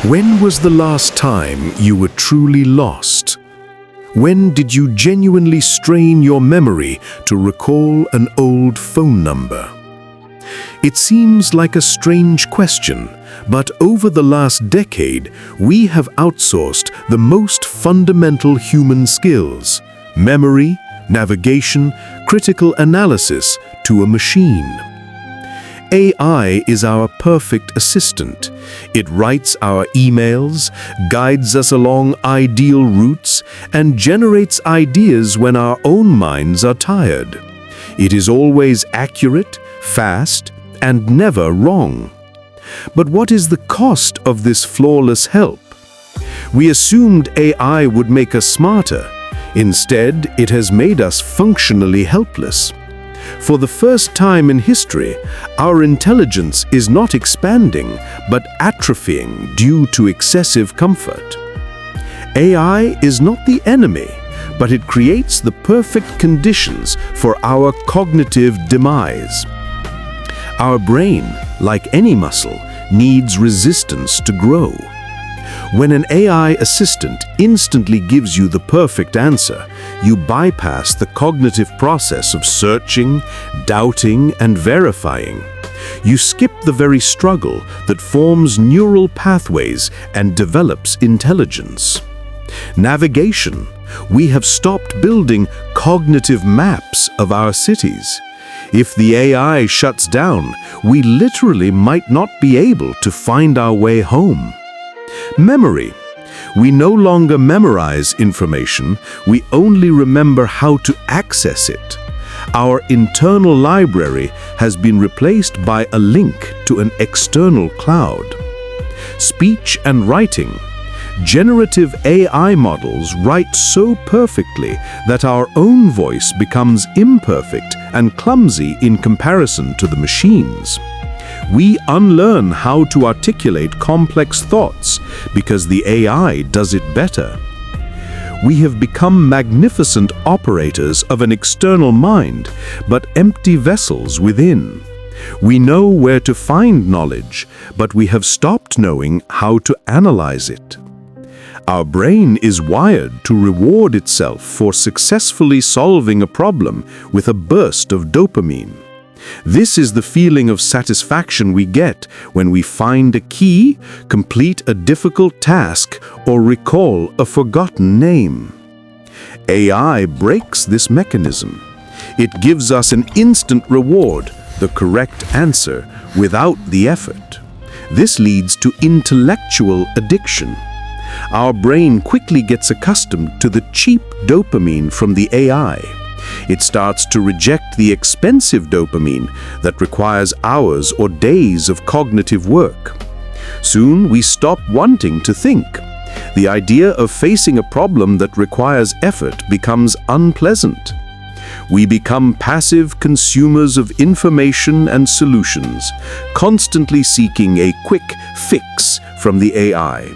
When was the last time you were truly lost? When did you genuinely strain your memory to recall an old phone number? It seems like a strange question, but over the last decade, we have outsourced the most fundamental human skills: memory, navigation, critical analysis to a machine. AI is our perfect assistant. It writes our emails, guides us along ideal routes, and generates ideas when our own minds are tired. It is always accurate, fast, and never wrong. But what is the cost of this flawless help? We assumed AI would make us smarter. Instead, it has made us functionally helpless. For the first time in history, our intelligence is not expanding, but atrophying due to excessive comfort. AI is not the enemy, but it creates the perfect conditions for our cognitive demise. Our brain, like any muscle, needs resistance to grow. When an AI assistant instantly gives you the perfect answer, you bypass the cognitive process of searching, doubting, and verifying. You skip the very struggle that forms neural pathways and develops intelligence. Navigation. We have stopped building cognitive maps of our cities. If the AI shuts down, we literally might not be able to find our way home. Memory. We no longer memorize information, we only remember how to access it. Our internal library has been replaced by a link to an external cloud. Speech and writing. Generative AI models write so perfectly that our own voice becomes imperfect and clumsy in comparison to the machines. We unlearn how to articulate complex thoughts because the AI does it better. We have become magnificent operators of an external mind, but empty vessels within. We know where to find knowledge, but we have stopped knowing how to analyze it. Our brain is wired to reward itself for successfully solving a problem with a burst of dopamine. This is the feeling of satisfaction we get when we find a key, complete a difficult task, or recall a forgotten name. AI breaks this mechanism. It gives us an instant reward, the correct answer, without the effort. This leads to intellectual addiction. Our brain quickly gets accustomed to the cheap dopamine from the AI. It starts to reject the expensive dopamine that requires hours or days of cognitive work. Soon we stop wanting to think. The idea of facing a problem that requires effort becomes unpleasant. We become passive consumers of information and solutions, constantly seeking a quick fix from the AI.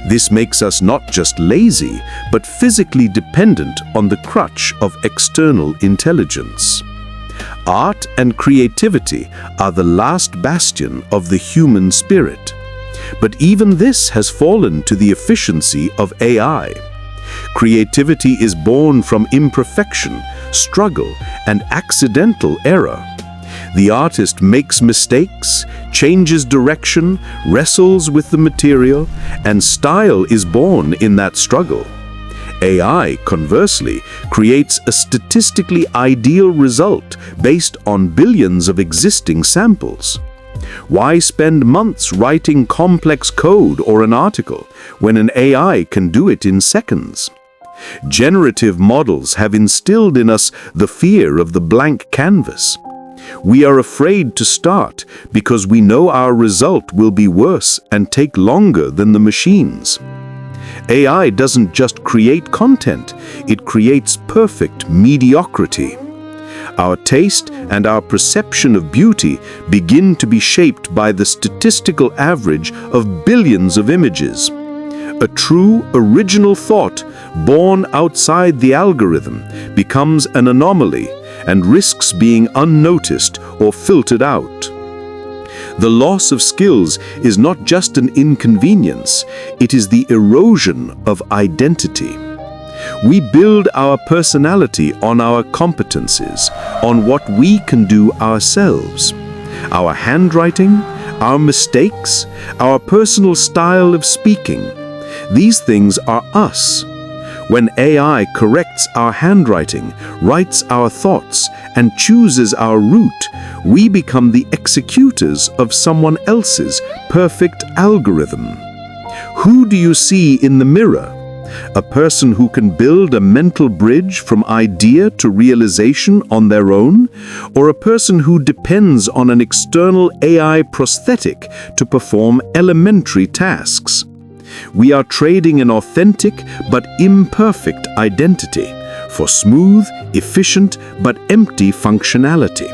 This makes us not just lazy, but physically dependent on the crutch of external intelligence. Art and creativity are the last bastion of the human spirit. But even this has fallen to the efficiency of AI. Creativity is born from imperfection, struggle, and accidental error. The artist makes mistakes, changes direction, wrestles with the material, and style is born in that struggle. AI, conversely, creates a statistically ideal result based on billions of existing samples. Why spend months writing complex code or an article when an AI can do it in seconds? Generative models have instilled in us the fear of the blank canvas. We are afraid to start because we know our result will be worse and take longer than the machines. AI doesn't just create content, it creates perfect mediocrity. Our taste and our perception of beauty begin to be shaped by the statistical average of billions of images. A true, original thought, born outside the algorithm, becomes an anomaly and risks being unnoticed or filtered out. The loss of skills is not just an inconvenience, it is the erosion of identity. We build our personality on our competencies, on what we can do ourselves. Our handwriting, our mistakes, our personal style of speaking. These things are us. When AI corrects our handwriting, writes our thoughts, and chooses our route, we become the executors of someone else's perfect algorithm. Who do you see in the mirror? A person who can build a mental bridge from idea to realization on their own, or a person who depends on an external AI prosthetic to perform elementary tasks? We are trading an authentic but imperfect identity for smooth, efficient but empty functionality.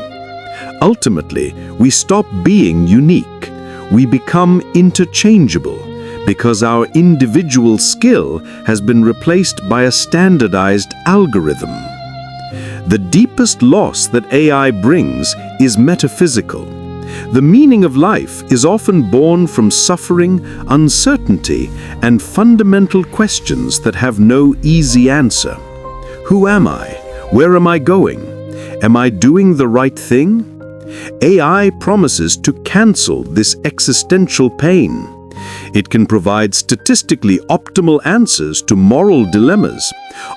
Ultimately, we stop being unique. We become interchangeable because our individual skill has been replaced by a standardized algorithm. The deepest loss that AI brings is metaphysical. The meaning of life is often born from suffering, uncertainty, and fundamental questions that have no easy answer. Who am I? Where am I going? Am I doing the right thing? AI promises to cancel this existential pain. It can provide statistically optimal answers to moral dilemmas,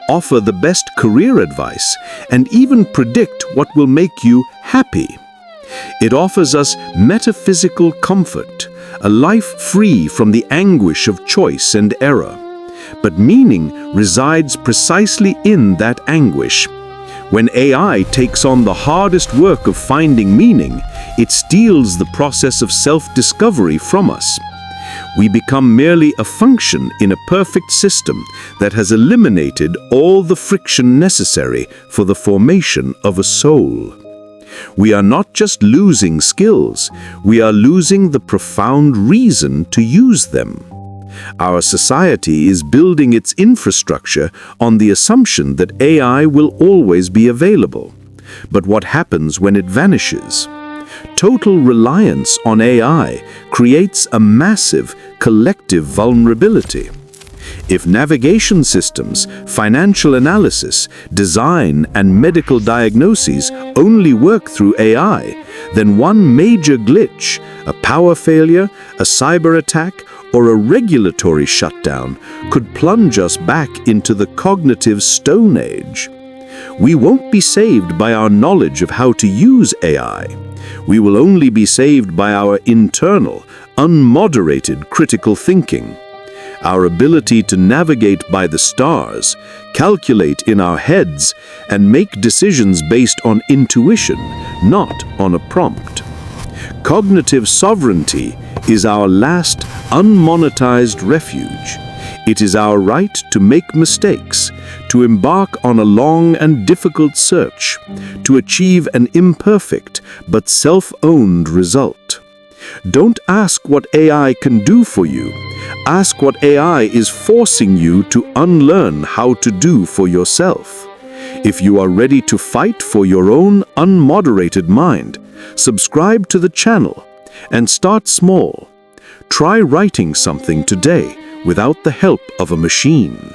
offer the best career advice, and even predict what will make you happy. It offers us metaphysical comfort, a life free from the anguish of choice and error. But meaning resides precisely in that anguish. When AI takes on the hardest work of finding meaning, it steals the process of self-discovery from us. We become merely a function in a perfect system that has eliminated all the friction necessary for the formation of a soul. We are not just losing skills, we are losing the profound reason to use them. Our society is building its infrastructure on the assumption that AI will always be available. But what happens when it vanishes? Total reliance on AI creates a massive collective vulnerability. If navigation systems, financial analysis, design, and medical diagnoses only work through AI, then one major glitch, a power failure, a cyber attack, or a regulatory shutdown could plunge us back into the cognitive Stone Age. We won't be saved by our knowledge of how to use AI. We will only be saved by our internal, unmoderated critical thinking. Our ability to navigate by the stars, calculate in our heads, and make decisions based on intuition, not on a prompt. Cognitive sovereignty is our last unmonetized refuge. It is our right to make mistakes, to embark on a long and difficult search, to achieve an imperfect but self-owned result. Don't ask what AI can do for you. Ask what AI is forcing you to unlearn how to do for yourself. If you are ready to fight for your own unmoderated mind, subscribe to the channel and start small. Try writing something today without the help of a machine.